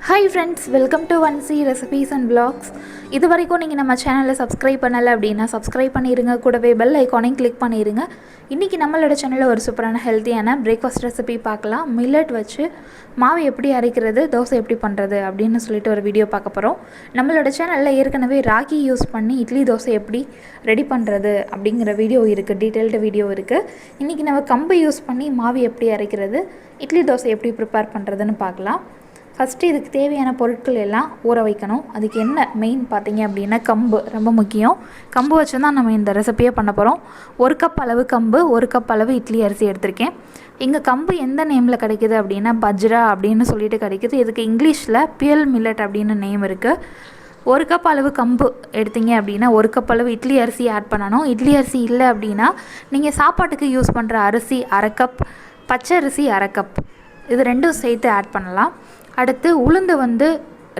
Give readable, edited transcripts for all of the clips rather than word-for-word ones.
Hi friends, welcome to 1C Recipes and Vlogs. இது வரைக்கும் நீங்கள் நம்ம சேனலில் சப்ஸ்கிரைப் பண்ணலை அப்படின்னா சப்ஸ்கிரைப் பண்ணிடுங்க, கூடவே பெல் ஐக்கானையும் கிளிக் பண்ணிடுங்க. இன்றைக்கி நம்மளோட சேனலில் ஒரு சூப்பரான ஹெல்த்தியான பிரேக்ஃபாஸ்ட் ரெசிபி பார்க்கலாம். மில்லட் வச்சு மாவு எப்படி அரைக்கிறது, தோசை எப்படி பண்ணுறது அப்படின்னு சொல்லிட்டு ஒரு வீடியோ பார்க்க போகிறோம். நம்மளோட சேனலில் ஏற்கனவே ராகி யூஸ் பண்ணி இட்லி தோசை எப்படி ரெடி பண்ணுறது அப்படிங்கிற வீடியோ இருக்குது, டீட்டெயில்டு வீடியோ இருக்குது. இன்றைக்கி நம்ம கம்பு யூஸ் பண்ணி மாவு எப்படி அரைக்கிறது, இட்லி தோசை எப்படி ப்ரிப்பேர் பண்ணுறதுன்னு பார்க்கலாம். ஃபஸ்ட்டு இதுக்கு தேவையான பொருட்கள் எல்லாம் ஊற வைக்கணும். அதுக்கு என்ன மெயின் பார்த்தீங்க அப்படின்னா கம்பு ரொம்ப முக்கியம். கம்பு வச்சு தான் நம்ம இந்த ரெசிபியை பண்ண போகிறோம். 1 கப் அளவு கம்பு, 1 கப் அளவு இட்லி அரிசி எடுத்திருக்கேன். இங்கே கம்பு எந்த நேமில் கிடைக்கிது அப்படின்னா பஜ்ரா அப்படின்னு சொல்லிட்டு கிடைக்கிது. இதுக்கு இங்கிலீஷில் பியல் மில்லட் அப்படின்னு நேம் இருக்குது. 1 கப் அளவு கம்பு எடுத்தீங்க அப்படின்னா 1 கப் அளவு இட்லி அரிசி ஆட் பண்ணணும். இட்லி அரிசி இல்லை அப்படின்னா நீங்கள் சாப்பாட்டுக்கு யூஸ் பண்ணுற அரிசி 1/2 கப், பச்சை அரிசி 1/2 கப், இது ரெண்டும் சேர்த்து ஆட் பண்ணலாம். அடுத்து உளுந்து வந்து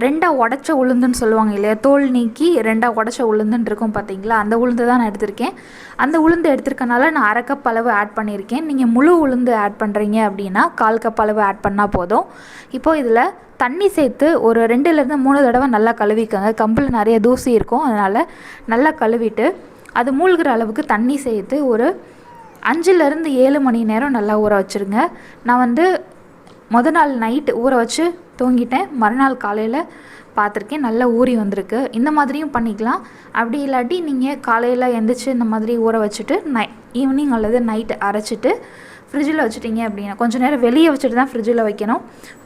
2 உடச்ச உளுந்துன்னு சொல்லுவாங்க இல்லையா, தோல் நீக்கி 2 உடச்ச உளுந்துன்னு இருக்கும் பார்த்தீங்களா, அந்த உளுந்து தான் நான் எடுத்திருக்கேன். அந்த உளுந்து எடுத்திருக்கனால நான் 1/2 கப் அளவு ஆட் பண்ணியிருக்கேன். நீங்கள் முழு உளுந்து ஆட் பண்ணுறீங்க அப்படின்னா 1/4 கப் அளவு ஆட் பண்ணால் போதும். இப்போது இதில் தண்ணி சேர்த்து ஒரு 2லேருந்து 3 தடவை நல்லா கழுவிக்கோங்க. கம்பில் நிறைய தூசி இருக்கும், அதனால் நல்லா கழுவிட்டு அது மூழ்கிற அளவுக்கு தண்ணி சேர்த்து ஒரு 5லேருந்து 7 மணி நேரம் நல்லா ஊற வச்சுருங்க. நான் வந்து மொதல் நாள் நைட்டு ஊற வச்சு தூங்கிட்டேன், மறுநாள் காலையில் பார்த்துருக்கேன் நல்லா ஊறி வந்திருக்கு. இந்த மாதிரியும் பண்ணிக்கலாம். அப்படி இல்லாட்டி நீங்கள் காலையில் எந்திரிச்சு இந்த மாதிரி ஊற வச்சுட்டு ஈவினிங் அல்லது நைட்டு அரைச்சிட்டு ஃப்ரிட்ஜில் வச்சுட்டிங்க அப்படின்னா கொஞ்சம் நேரம் வெளியே வச்சுட்டு தான் ஃப்ரிட்ஜில் வைக்கணும்.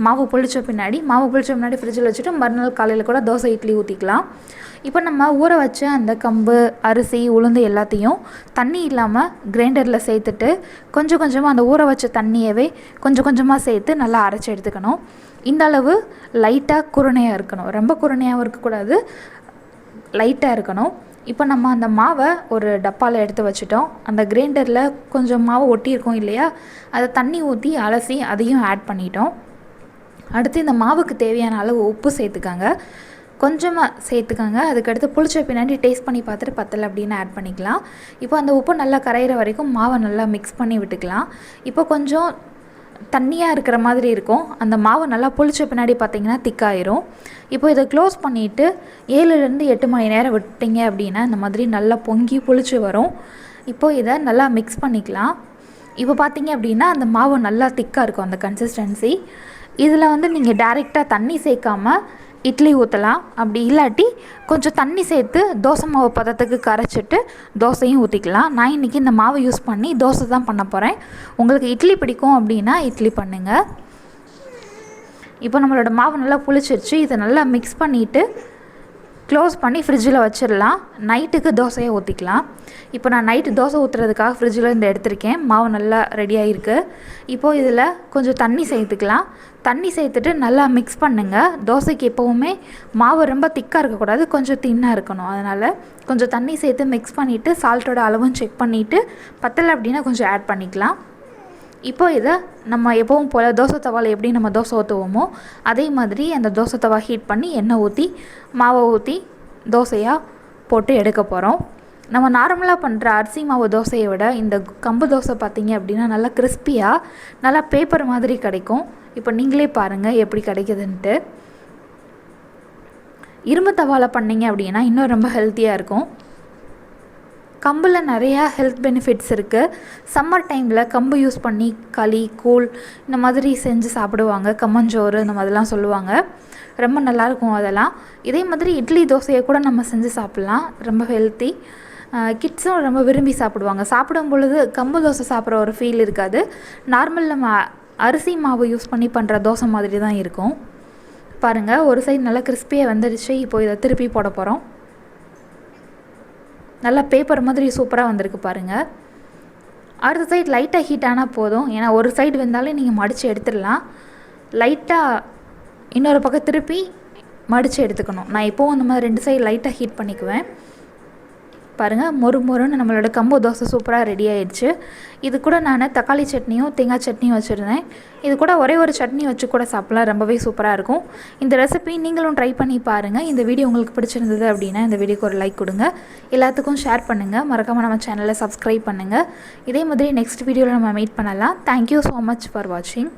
மாவு புளிச்ச பின்னாடி ஃப்ரிட்ஜில் வச்சுட்டு மறுநாள் காலையில் கூட தோசை இட்லி ஊற்றிக்கலாம். இப்போ நம்ம ஊற வச்ச அந்த கம்பு, அரிசி, உளுந்து எல்லாத்தையும் தண்ணி இல்லாமல் கிரைண்டரில் சேர்த்துட்டு கொஞ்சம் கொஞ்சமாக அந்த ஊற வச்ச தண்ணியவே கொஞ்சம் கொஞ்சமாக சேர்த்து நல்லா அரைச்சி எடுத்துக்கணும். இந்த அளவு லைட்டாக குருணையாக இருக்கணும், ரொம்ப குருணையாகவும் இருக்கக்கூடாது, லைட்டாக இருக்கணும். இப்போ நம்ம அந்த மாவை ஒரு டப்பாவில் எடுத்து வச்சுட்டோம். அந்த கிரைண்டரில் கொஞ்சம் மாவு ஒட்டியிருக்கோம் இல்லையா, அதை தண்ணி ஊற்றி அலசி அதையும் ஆட் பண்ணிட்டோம். அடுத்து இந்த மாவுக்கு தேவையான அளவு உப்பு சேர்த்துக்காங்க, கொஞ்சமாக சேர்த்துக்கோங்க. அதுக்கடுத்து புளிச்ச பின்னாடி டேஸ்ட் பண்ணி பார்த்துட்டு பத்தலை அப்படின்னு ஆட் பண்ணிக்கலாம். இப்போ அந்த உப்பு நல்லா கரையிற வரைக்கும் மாவை நல்லா மிக்ஸ் பண்ணி விட்டுக்கலாம். இப்போ கொஞ்சம் தண்ணியாக இருக்கிற மாதிரி இருக்கும். அந்த மாவு நல்லா புளிச்ச பின்னாடி பார்த்திங்கன்னா திக்காயிரும். இப்போ இதை க்ளோஸ் பண்ணிவிட்டு 7லேருந்து 8 மணி நேரம் விட்டிங்க அப்படின்னா இந்த மாதிரி நல்லா பொங்கி புளிச்சு வரும். இப்போது இதை நல்லா மிக்ஸ் பண்ணிக்கலாம். இப்போ பார்த்திங்க அப்படின்னா அந்த மாவு நல்லா திக்காக இருக்கும் அந்த கன்சிஸ்டன்சி. இதில் வந்து நீங்கள் டைரெக்டாக தண்ணி சேர்க்காமல் இட்லி ஊற்றலாம். அப்படி இல்லாட்டி கொஞ்சம் தண்ணி சேர்த்து தோசை மாவு பதத்துக்கு கரைச்சிட்டு தோசையும் ஊற்றிக்கலாம். நான் இன்றைக்கி இந்த மாவை யூஸ் பண்ணி தோசை தான் பண்ண போகிறேன். உங்களுக்கு இட்லி பிடிக்கும் அப்படின்னா இட்லி பண்ணுங்கள். இப்போ நம்மளோட மாவு நல்லா புளிச்சிருச்சு. இதை நல்லா மிக்ஸ் பண்ணிவிட்டு க்ளோஸ் பண்ணி ஃப்ரிட்ஜில் வச்சிடலாம். நைட்டுக்கு தோசையை ஊற்றிக்கலாம். இப்போ நான் நைட்டு தோசை ஊற்றுறதுக்காக ஃப்ரிட்ஜில் இருந்து எடுத்திருக்கேன். மாவு நல்லா ரெடியாக இருக்குது. இப்போது இதில் கொஞ்சம் தண்ணி சேர்த்துக்கலாம். தண்ணி சேர்த்துட்டு நல்லா மிக்ஸ் பண்ணுங்கள். தோசைக்கு எப்போவுமே மாவு ரொம்ப திக்காக இருக்கக்கூடாது, கொஞ்சம் தின்னாக இருக்கணும். அதனால் கொஞ்சம் தண்ணி சேர்த்து மிக்ஸ் பண்ணிவிட்டு சால்ட்டோட அளவும் செக் பண்ணிவிட்டு பத்தலை அப்படின்னா கொஞ்சம் ஆட் பண்ணிக்கலாம். இப்போ இதை நம்ம எப்பவும் போல் தோசை தவாவில் எப்படி நம்ம தோசை ஊற்றுவோமோ அதே மாதிரி அந்த தோசை தவா ஹீட் பண்ணி எண்ணெய் ஊற்றி மாவை ஊற்றி தோசையாக போட்டு எடுக்க போகிறோம். நம்ம நார்மலாக பண்ணுற அரிசி மாவு தோசையை விட இந்த கம்பு தோசை பார்த்திங்க அப்படின்னா நல்லா கிறிஸ்பியாக நல்லா பேப்பர் மாதிரி கிடைக்கும். இப்போ நீங்களே பாருங்கள் எப்படி கிடைக்குதுன்ட்டு. இரும்பு தவாவில் பண்ணிங்க அப்படின்னா இன்னும் ரொம்ப ஹெல்த்தியாக இருக்கும். கம்பில் நிறையா ஹெல்த் பெனிஃபிட்ஸ் இருக்குது. சம்மர் டைமில் கம்பு யூஸ் பண்ணி களி, கூழ் இந்த மாதிரி செஞ்சு சாப்பிடுவாங்க. கம்மஞ்சோறு இந்த மாதிரிலாம் சொல்லுவாங்க, ரொம்ப நல்லாயிருக்கும் அதெல்லாம். இதே மாதிரி இட்லி தோசையை கூட நம்ம செஞ்சு சாப்பிட்லாம், ரொம்ப ஹெல்த்தி. கிட்ஸும் ரொம்ப விரும்பி சாப்பிடுவாங்க. சாப்பிடும் பொழுது கம்பு தோசை சாப்பிட்ற ஒரு ஃபீல் இருக்காது. நார்மல் நம்ம அரிசி மாவு யூஸ் பண்ணி பண்ணுற தோசை மாதிரி தான் இருக்கும். பாருங்கள், ஒரு சைடு நல்லா கிறிஸ்பியாக வந்துடுச்சு. இப்போ இதை திருப்பி போட போகிறோம். நல்லா பேப்பர் மாதிரி சூப்பராக வந்திருக்கு பாருங்கள். அடுத்த சைடு லைட்டாக ஹீட் ஆனால் போதும், ஏன்னா ஒரு சைடு வெந்தாலே நீங்கள் மடித்து எடுத்துடலாம். லைட்டாக இன்னொரு பக்கம் திருப்பி மடித்து எடுத்துக்கணும். நான் இப்போவும் அந்த மாதிரி 2 சைடு லைட்டாக ஹீட் பண்ணிக்குவேன். பாருங்கள், மொறுன்னு நம்மளோட கம்பு தோசை சூப்பராக ரெடி ஆகிடுச்சு. இது கூட நான் தக்காளி சட்னியும் தேங்காய் சட்னியும் வச்சுருந்தேன். இது கூட ஒரே ஒரு சட்னி வச்சு கூட சாப்பிட்லாம், ரொம்பவே சூப்பராக இருக்கும். இந்த ரெசிபி நீங்களும் ட்ரை பண்ணி பாருங்கள். இந்த வீடியோ உங்களுக்கு பிடிச்சிருந்தது அப்படின்னா இந்த வீடியோக்கு ஒரு லைக் கொடுங்க, எல்லாத்துக்கும் ஷேர் பண்ணுங்கள், மறக்காமல் நம்ம சேனலை சப்ஸ்கிரைப் பண்ணுங்கள். இதே மாதிரி நெக்ஸ்ட் வீடியோவில் நம்ம மீட் பண்ணலாம். தேங்க்யூ ஸோ மச் ஃபார் வாட்சிங்.